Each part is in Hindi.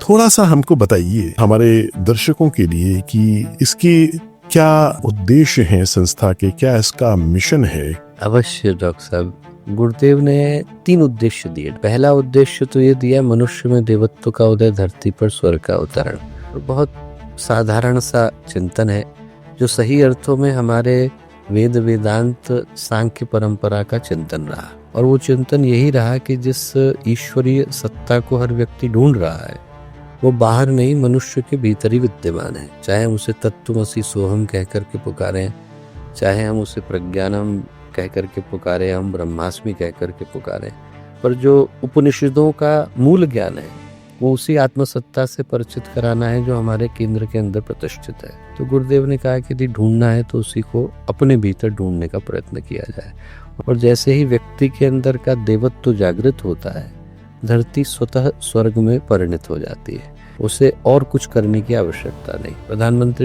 थोड़ा सा हमको बताइए हमारे दर्शकों के लिए कि इसके क्या उद्देश्य हैं संस्था के, क्या इसका मिशन है? अवश्य डॉक्टर साहब, गुरुदेव ने 3 उद्देश्य दिए। पहला उद्देश्य तो ये दिया, मनुष्य में देवत्व का उदय, धरती पर स्वर्ग का अवतरण। और बहुत साधारण सा चिंतन है जो सही अर्थों में हमारे वेद वेदांत सांख्य परंपरा का चिंतन रहा। और वो चिंतन यही रहा कि जिस ईश्वरीय सत्ता को हर व्यक्ति ढूंढ रहा है वो बाहर नहीं, मनुष्य के भीतर ही विद्यमान है। चाहे हम उसे तत्त्वमसि सोहम कह करके पुकारें, चाहे हम उसे प्रज्ञानम कह करके पुकारें, हम ब्रह्मास्मि कह करके पुकारें, पर जो उपनिषदों का मूल ज्ञान है वो उसी आत्मसत्ता से परिचित कराना है जो हमारे केंद्र के अंदर प्रतिष्ठित है। तो गुरुदेव ने कहा कि यदि ढूंढना है तो उसी को अपने भीतर ढूंढने का प्रयत्न किया जाए। और जैसे ही व्यक्ति के अंदर का देवत्व जागृत होता है, धरती स्वतः स्वर्ग में परिणत हो जाती है। उसे और कुछ करने की आवश्यकता नहीं।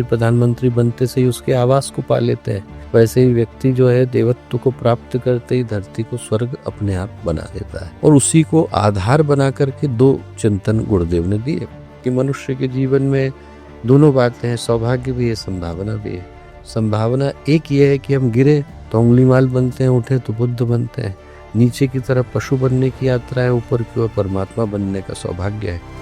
प्रधानमंत्री बनते से ही उसके आवास को पा लेते हैं, वैसे ही व्यक्ति जो है देवत्व को प्राप्त करते ही धरती को स्वर्ग अपने आप बना देता है। और उसी को आधार बना करके 2 चिंतन गुरुदेव ने दिए कि मनुष्य के जीवन में दोनों बातें हैं, सौभाग्य भी है, संभावना भी है। संभावना एक ये है कि हम गिरे तो उंगलीमाल बनते हैं, उठे तो बुद्ध बनते हैं। नीचे की तरफ पशु बनने की यात्रा है, ऊपर की ओर परमात्मा बनने का सौभाग्य है।